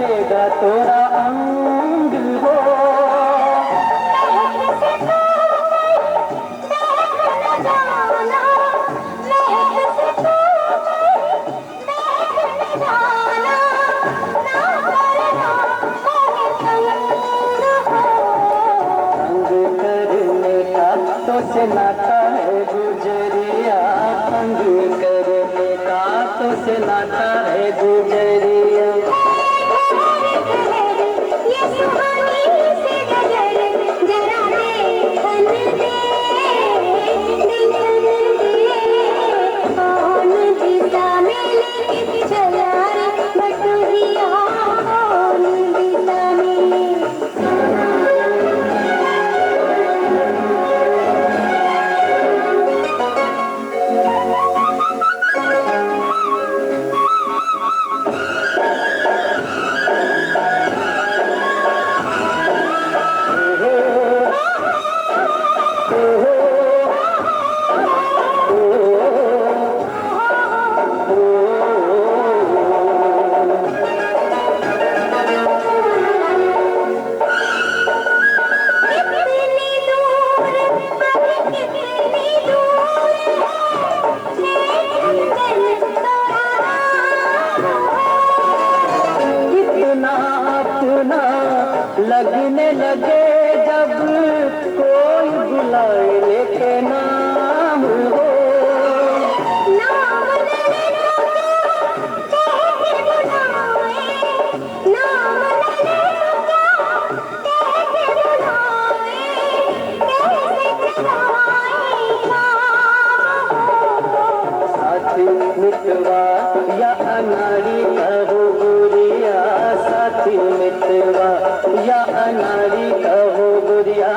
काटेगा तोरा अंग हो। तो से नाता है गुजरिया, तंग करने का तो से नाता है गुजरिया। लगने लगे जब कोई बुलाए लेके नाम हो। नाम ले लो क्या कह के बुलाए, नाम ले लो क्या कह के बुलाए, कैसे चलाए काम। साथी मितवा या अनाड़ी कहो गुरिया, साथी मितवा या अनाड़ी कहो गुरिया।